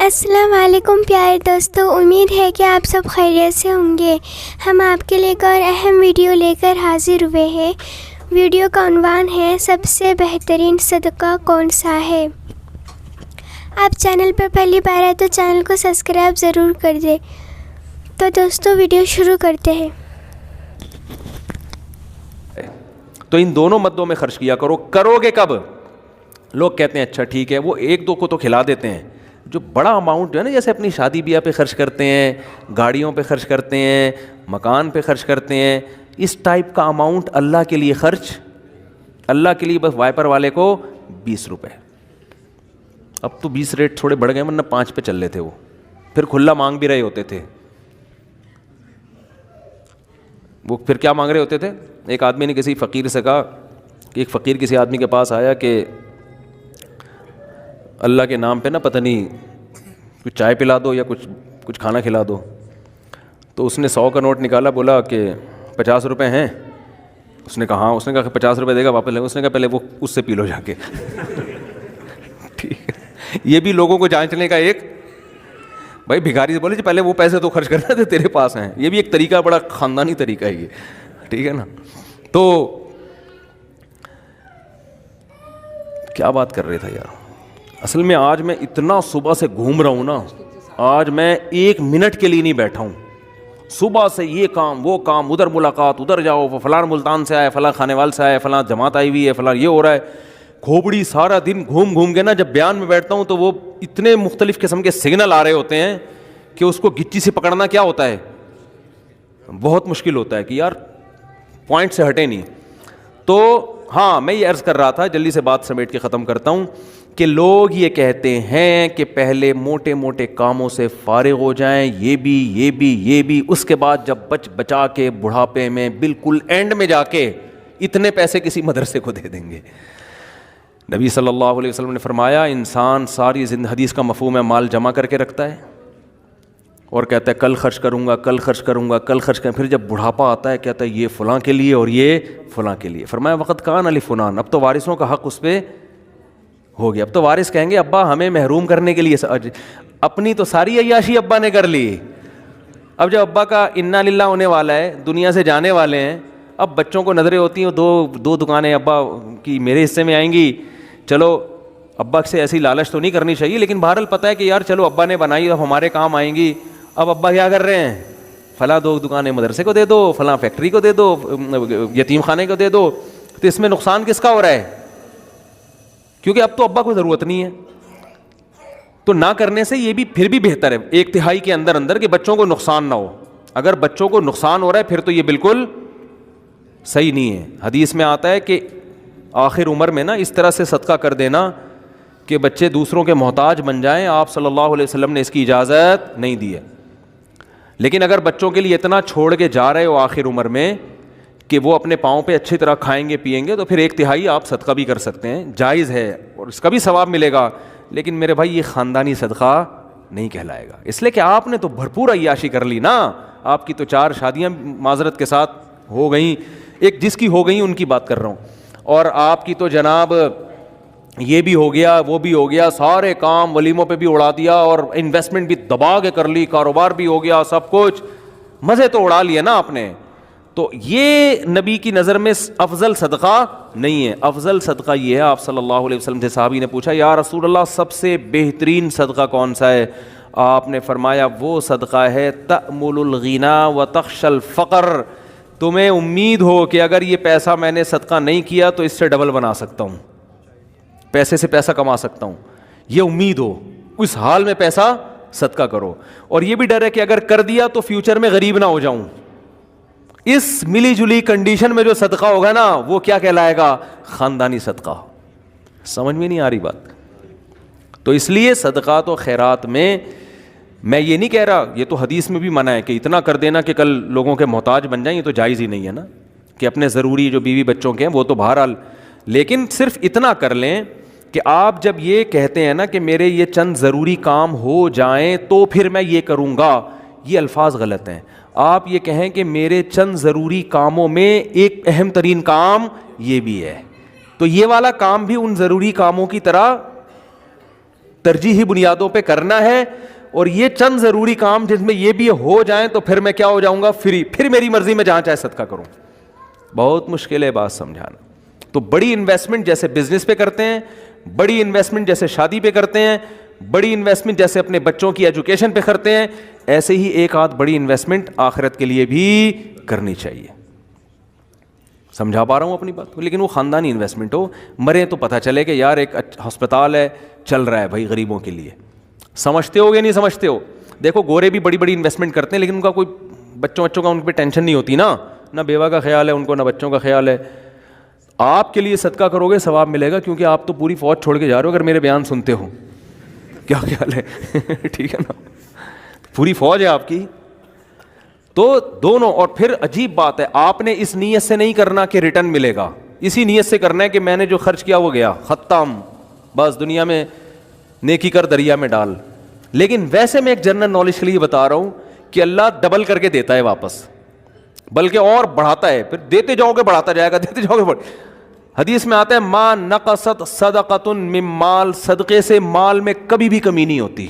السلام علیکم پیارے دوستو، امید ہے کہ آپ سب خیریت سے ہوں گے۔ ہم آپ کے لیے ایک اور اہم ویڈیو لے کر حاضر ہوئے ہیں۔ ویڈیو کا عنوان ہے سب سے بہترین صدقہ کون سا ہے۔ آپ چینل پر پہلی بار آئے تو چینل کو سبسکرائب ضرور کر دیں۔ تو دوستو ویڈیو شروع کرتے ہیں۔ تو ان دونوں مدوں میں خرچ کیا کرو۔ کرو گے کب؟ لوگ کہتے ہیں اچھا ٹھیک ہے، وہ ایک دو کو تو کھلا دیتے ہیں، جو بڑا اماؤنٹ جو ہے نا، جیسے اپنی شادی بیاہ پہ خرچ کرتے ہیں، گاڑیوں پہ خرچ کرتے ہیں، مکان پہ خرچ کرتے ہیں، اس ٹائپ کا اماؤنٹ اللہ کے لیے خرچ، اللہ کے لیے بس وائپر والے کو 20 روپے۔ اب تو 20 ریٹ تھوڑے بڑھ گئے، ورنہ 5 پہ چل رہے تھے، وہ پھر کھلا مانگ بھی رہے ہوتے تھے۔ وہ پھر کیا مانگ رہے ہوتے تھے؟ ایک آدمی نے کسی فقیر سے کہا کہ ایک فقیر کسی آدمی کے پاس آیا کہ اللہ کے نام پہ نا پتہ نہیں کچھ چائے پلا دو یا کچھ کھانا کھلا دو۔ تو اس نے 100 کا نوٹ نکالا، بولا کہ 50 روپے ہیں؟ اس نے کہا ہاں۔ اس نے کہا کہ 50 روپے دے گا واپس لے گا؟ اس نے کہا پہلے وہ اس سے پی لو جا کے۔ ٹھیک ہے، یہ بھی لوگوں کو جانچنے کا ایک، بھائی بھکاری سے بولے جی پہلے وہ پیسے تو خرچ کرنا تھے، تیرے پاس ہیں۔ یہ بھی ایک طریقہ، بڑا خاندانی طریقہ ہے یہ، ٹھیک ہے نا۔ تو کیا بات کر رہے تھا یار، اصل میں آج میں اتنا صبح سے گھوم رہا ہوں نا، آج میں 1 منٹ کے لیے نہیں بیٹھا ہوں۔ صبح سے یہ کام وہ کام، ادھر ملاقات، ادھر جاؤ، فلاں ملتان سے آئے، فلاں کھانے وال سے آئے، فلاں جماعت آئی ہوئی ہے، فلاں یہ ہو رہا ہے۔ کھوپڑی سارا دن گھوم گھوم کے نا، جب بیان میں بیٹھتا ہوں تو وہ اتنے مختلف قسم کے سگنل آ رہے ہوتے ہیں کہ اس کو گچی سے پکڑنا کیا ہوتا ہے، بہت مشکل ہوتا ہے کہ یار پوائنٹ سے ہٹے نہیں۔ تو ہاں، میں یہ عرض کر رہا تھا، جلدی سے بات سمیٹ کے ختم کرتا ہوں، کہ لوگ یہ کہتے ہیں کہ پہلے موٹے موٹے کاموں سے فارغ ہو جائیں، یہ بھی، اس کے بعد جب بچا کے بڑھاپے میں بالکل اینڈ میں جا کے اتنے پیسے کسی مدرسے کو دے دیں گے۔ نبی صلی اللہ علیہ وسلم نے فرمایا، انسان ساری زندگی، حدیث کا مفہوم ہے، مال جمع کر کے رکھتا ہے اور کہتا ہے کل خرچ کروں گا، کل خرچ کروں گا، کل خرچ کروں گا، پھر جب بڑھاپا آتا ہے کہتا ہے یہ فلاں کے لیے اور یہ فلاں کے لیے۔ فرمایا وقت کان علی فلان، اب تو وارثوں کا حق اس پہ ہو گیا۔ اب تو وارث کہیں گے ابا ہمیں محروم کرنے کے لیے، اپنی تو ساری عیاشی ابا نے کر لی، اب جب ابا کا انا للہ ہونے والا ہے، دنیا سے جانے والے ہیں، اب بچوں کو نظریں ہوتی ہیں دو دکانیں ابا کی میرے حصے میں آئیں گی، چلو ابا سے ایسی لالچ تو نہیں کرنی چاہیے، لیکن بہرحال پتہ ہے کہ یار چلو ابا نے بنائی، اب ہمارے کام آئیں گی۔ اب ابا کیا کر رہے ہیں؟ فلاں 2 دکانیں مدرسے کو دے دو، فلاں فیکٹری کو دے دو، یتیم خانے کو دے دو۔ تو اس میں نقصان کس کا ہو رہا ہے؟ کیونکہ اب تو ابا کو ضرورت نہیں ہے۔ تو نہ کرنے سے یہ بھی پھر بھی بہتر ہے، 1/3 کے اندر کہ بچوں کو نقصان نہ ہو۔ اگر بچوں کو نقصان ہو رہا ہے پھر تو یہ بالکل صحیح نہیں ہے۔ حدیث میں آتا ہے کہ آخر عمر میں نا اس طرح سے صدقہ کر دینا کہ بچے دوسروں کے محتاج بن جائیں، آپ صلی اللہ علیہ وسلم نے اس کی اجازت نہیں دی ہے۔ لیکن اگر بچوں کے لیے اتنا چھوڑ کے جا رہے ہو آخر عمر میں کہ وہ اپنے پاؤں پہ اچھی طرح کھائیں گے پیئیں گے، تو پھر 1/3 آپ صدقہ بھی کر سکتے ہیں، جائز ہے اور اس کا بھی ثواب ملے گا۔ لیکن میرے بھائی یہ خاندانی صدقہ نہیں کہلائے گا، اس لیے کہ آپ نے تو بھرپور عیاشی کر لی نا۔ آپ کی تو 4 شادیاں معذرت کے ساتھ ہو گئیں، ایک جس کی ہو گئیں ان کی بات کر رہا ہوں، اور آپ کی تو جناب یہ بھی ہو گیا وہ بھی ہو گیا، سارے کام ولیموں پہ بھی اڑا دیا اور انویسٹمنٹ بھی دبا کے کر لی، کاروبار بھی ہو گیا، سب کچھ مزے تو اڑا لیے نا آپ نے۔ تو یہ نبی کی نظر میں افضل صدقہ نہیں ہے۔ افضل صدقہ یہ ہے، آپ صلی اللہ علیہ وسلم سے صحابی نے پوچھا یا رسول اللہ سب سے بہترین صدقہ کون سا ہے؟ آپ نے فرمایا وہ صدقہ ہے تأمل الغنا وتخشى الفقر، تمہیں امید ہو کہ اگر یہ پیسہ میں نے صدقہ نہیں کیا تو اس سے ڈبل بنا سکتا ہوں، پیسے سے پیسہ کما سکتا ہوں، یہ امید ہو، اس حال میں پیسہ صدقہ کرو۔ اور یہ بھی ڈر ہے کہ اگر کر دیا تو فیوچر میں غریب نہ ہو جاؤں۔ اس ملی جلی کنڈیشن میں جو صدقہ ہوگا نا وہ کیا کہلائے گا؟ خاندانی صدقہ۔ سمجھ میں نہیں آ رہی بات؟ تو اس لیے صدقات و خیرات میں یہ نہیں کہہ رہا، یہ تو حدیث میں بھی منع ہے کہ اتنا کر دینا کہ کل لوگوں کے محتاج بن جائیں، یہ تو جائز ہی نہیں ہے نا، کہ اپنے ضروری جو بیوی بچوں کے ہیں وہ تو بہرحال، لیکن صرف اتنا کر لیں کہ آپ جب یہ کہتے ہیں نا کہ میرے یہ چند ضروری کام ہو جائیں تو پھر میں یہ کروں گا، یہ الفاظ غلط ہیں۔ آپ یہ کہیں کہ میرے چند ضروری کاموں میں ایک اہم ترین کام یہ بھی ہے، تو یہ والا کام بھی ان ضروری کاموں کی طرح ترجیحی بنیادوں پہ کرنا ہے, اور یہ چند ضروری کام جس میں یہ بھی ہو جائیں تو پھر میں کیا ہو جاؤں گا, فری, پھر میری مرضی میں جہاں چاہے صدقہ کروں. بہت مشکل ہے بات سمجھانا. تو بڑی انویسٹمنٹ جیسے بزنس پہ کرتے ہیں, بڑی انویسٹمنٹ جیسے شادی پہ کرتے ہیں, بڑی انویسٹمنٹ جیسے اپنے بچوں کی ایجوکیشن پہ کرتے ہیں, ایسے ہی ایک آدھ بڑی انویسٹمنٹ آخرت کے لیے بھی کرنی چاہیے. سمجھا پا رہا ہوں اپنی بات کو؟ لیکن وہ خاندانی انویسٹمنٹ ہو, مرے تو پتہ چلے کہ یار ایک ہسپتال ہے چل رہا ہے بھائی غریبوں کے لیے. سمجھتے ہو یا نہیں سمجھتے ہو؟ دیکھو گورے بھی بڑی بڑی انویسٹمنٹ کرتے ہیں, لیکن ان کا کوئی بچوں کا ان پہ ٹینشن نہیں ہوتی نا, نہ بیوہ کا خیال ہے ان کو, نہ بچوں کا خیال ہے. آپ کے لیے صدقہ کرو گے ثواب ملے گا, کیونکہ آپ تو پوری فوج چھوڑ کے جا رہے ہو اگر میرے بیان سنتے ہو. کیا خیال ہے؟ ٹھیک ہے نا, پوری فوج ہے آپ کی. تو دونوں. اور پھر عجیب بات ہے, آپ نے اس نیت سے نہیں کرنا کہ ریٹرن ملے گا, اسی نیت سے کرنا ہے کہ میں نے جو خرچ کیا وہ گیا, ختم, بس دنیا میں نیکی کر دریا میں ڈال. لیکن ویسے میں ایک جنرل نالج کے لیے بتا رہا ہوں کہ اللہ ڈبل کر کے دیتا ہے واپس, بلکہ اور بڑھاتا ہے. پھر دیتے جاؤ گے بڑھاتا جائے گا, دیتے جاؤ گے. حدیث میں آتا ہے ما نقصت صدقۃ من مال, صدقے سے مال میں کبھی بھی کمی نہیں ہوتی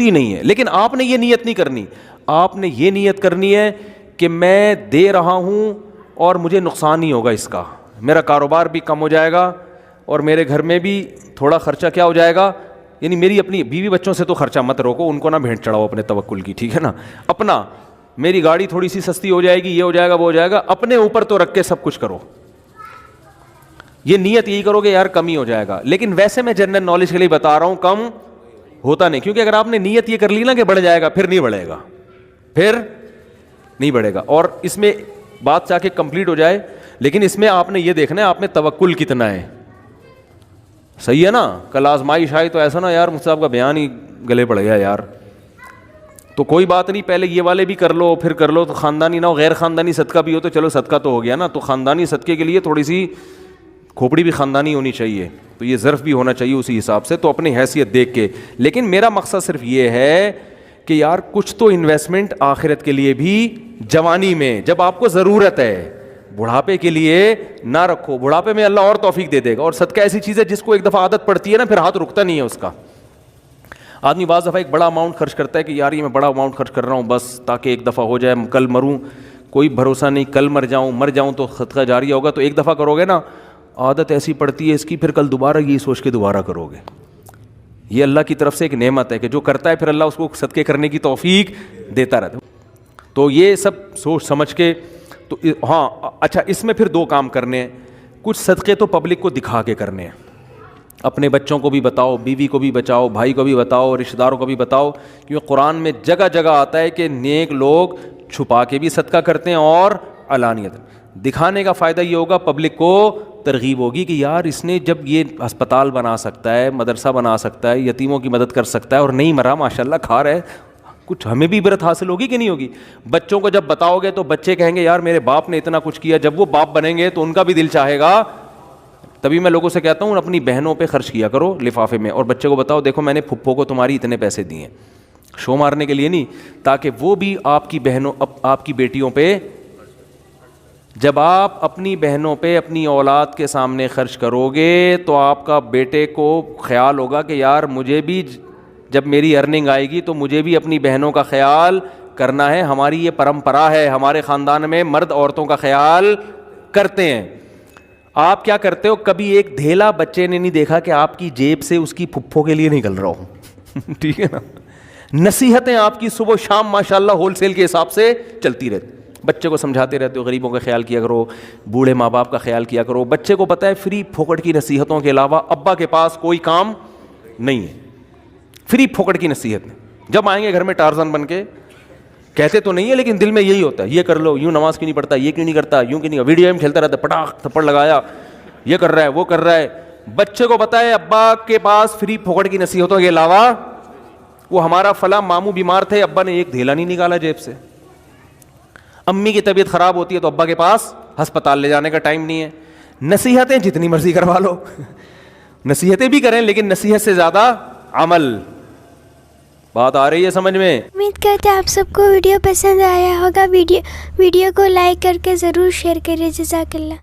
نہیں ہے. لیکن آپ نے یہ نیت نہیں کرنی, آپ نے یہ نیت کرنی ہے کہ میں دے رہا ہوں اور مجھے نقصان نہیں ہوگا اس کا, میرا کاروبار بھی کم ہو جائے گا اور میرے گھر میں بھی تھوڑا خرچہ کیا ہو جائے گا. یعنی میری اپنی بیوی بچوں سے تو خرچہ مت روکو, ان کو نہ بھینٹ چڑھاؤ اپنے توکل کی, ٹھیک ہے نا. اپنا, میری گاڑی تھوڑی سی سستی ہو جائے گی, یہ ہو جائے گا وہ ہو جائے گا, اپنے اوپر تو رکھ کے سب کچھ کرو. یہ نیت یہی کرو کہ یار کمی ہو جائے گا. لیکن ویسے میں جنرل نالج کے لیے بتا رہا ہوں کم ہوتا نہیں, کیونکہ اگر آپ نے نیت یہ کر لی نا کہ بڑھ جائے گا, پھر نہیں بڑھے گا, پھر نہیں بڑھے گا. اور اس میں بات چاہ کے کمپلیٹ ہو جائے, لیکن اس میں آپ نے یہ دیکھنا ہے آپ میں توکل کتنا ہے. صحیح ہے نا. کل آزمائش آئی تو ایسا نا یار مجھ سے آپ کا بیان ہی گلے پڑ گیا یار, تو کوئی بات نہیں, پہلے یہ والے بھی کر لو پھر کر لو, تو خاندانی نہ ہو, غیر خاندانی صدقہ بھی ہو تو چلو صدقہ تو ہو گیا نا. تو خاندانی صدقے کے لیے تھوڑی سی کھوپڑی بھی خاندانی ہونی چاہیے, تو یہ ظرف بھی ہونا چاہیے اسی حساب سے, تو اپنی حیثیت دیکھ کے. لیکن میرا مقصد صرف یہ ہے کہ یار کچھ تو انویسٹمنٹ آخرت کے لیے بھی جوانی میں جب آپ کو ضرورت ہے, بڑھاپے کے لیے نہ رکھو. بڑھاپے میں اللہ اور توفیق دے دے گا. اور صدقہ ایسی چیز ہے جس کو ایک دفعہ عادت پڑتی ہے نا, پھر ہاتھ رکتا نہیں ہے اس کا. آدمی بعض دفعہ ایک بڑا اماؤنٹ خرچ کرتا ہے کہ یار یہ میں بڑا اماؤنٹ خرچ کر رہا ہوں بس تاکہ ایک دفعہ ہو جائے, کل مروں, کوئی بھروسہ نہیں, کل مر جاؤں تو صدقہ جاریہ ہوگا. تو ایک دفعہ کرو گے نا, عادت ایسی پڑتی ہے اس کی, پھر کل دوبارہ یہی سوچ کے دوبارہ کرو گے. یہ اللہ کی طرف سے ایک نعمت ہے کہ جو کرتا ہے پھر اللہ اس کو صدقے کرنے کی توفیق دیتا رہتا ہے. تو یہ سب سوچ سمجھ کے. تو ہاں اچھا, اس میں پھر دو کام کرنے ہیں. کچھ صدقے تو پبلک کو دکھا کے کرنے ہیں, اپنے بچوں کو بھی بتاؤ, بیوی کو بھی بچاؤ, بھائی کو بھی بتاؤ, رشتہ داروں کو بھی بتاؤ, کیونکہ قرآن میں جگہ جگہ آتا ہے کہ نیک لوگ چھپا کے بھی صدقہ کرتے ہیں اور علانیت. دکھانے کا فائدہ یہ ہوگا, پبلک کو ترغیب ہوگی کہ یار اس نے جب یہ ہسپتال بنا سکتا ہے, مدرسہ بنا سکتا ہے, یتیموں کی مدد کر سکتا ہے اور نہیں مرا, ماشاء اللہ کھا رہا ہے, کچھ ہمیں بھی عبرت حاصل ہوگی کہ نہیں ہوگی. بچوں کو جب بتاؤ گے تو بچے کہیں گے یار میرے باپ نے اتنا کچھ کیا, جب وہ باپ بنیں گے تو ان کا بھی دل چاہے گا. تبھی میں لوگوں سے کہتا ہوں اپنی بہنوں پہ خرچ کیا کرو لفافے میں, اور بچے کو بتاؤ دیکھو میں نے پھپھو کو تمہاری اتنے پیسے دیے ہیں, شو مارنے کے لیے نہیں, تاکہ وہ بھی آپ کی بہنوں آپ کی بیٹیوں پہ, جب آپ اپنی بہنوں پہ اپنی اولاد کے سامنے خرچ کرو گے تو آپ کا بیٹے کو خیال ہوگا کہ یار مجھے بھی جب میری ارننگ آئے گی تو مجھے بھی اپنی بہنوں کا خیال کرنا ہے. ہماری یہ پرمپرا ہے, ہمارے خاندان میں مرد عورتوں کا خیال کرتے ہیں. آپ کیا کرتے ہو, کبھی ایک دھیلا بچے نے نہیں دیکھا کہ آپ کی جیب سے اس کی پھپھو کے لیے نکل رہا ہوں. ٹھیک ہے نا. نصیحتیں آپ کی صبح شام ماشاءاللہ ہول سیل کے حساب سے چلتی رہتی. بچے کو سمجھاتے رہتے ہو غریبوں کا خیال کیا کرو, بوڑھے ماں باپ کا خیال کیا کرو. بچے کو پتہ ہے فری پھوکٹ کی نصیحتوں کے علاوہ ابا کے پاس کوئی کام نہیں ہے. فری پھوکٹ کی نصیحت. جب آئیں گے گھر میں ٹارزن بن کے, کہتے تو نہیں ہے لیکن دل میں یہی ہوتا ہے, یہ کر لو, یوں نماز کیوں نہیں پڑھتا, یہ کیوں نہیں کرتا, یوں کیوں نہیں, ویڈیو گیم کھیلتا رہتا, پٹاخ تھپڑ لگایا, یہ کر رہا ہے وہ کر رہا ہے. بچے کو پتہ ہے ابا کے پاس فری پھوکٹ کی نصیحتوں کے علاوہ, وہ ہمارا فلاں ماموں بیمار تھے, ابا نے ایک دھیلا نہیں نکالا جیب سے. امی کی طبیعت خراب ہوتی ہے تو ابا کے پاس ہسپتال لے جانے کا ٹائم نہیں ہے. نصیحتیں جتنی مرضی کروا لو, نصیحتیں بھی کریں لیکن نصیحت سے زیادہ عمل. بات آ رہی ہے سمجھ میں؟ امید کرتے ہیں آپ سب کو ویڈیو پسند آیا ہوگا. ویڈیو کو لائک کر کے ضرور شیئر کریں. جزاک اللہ.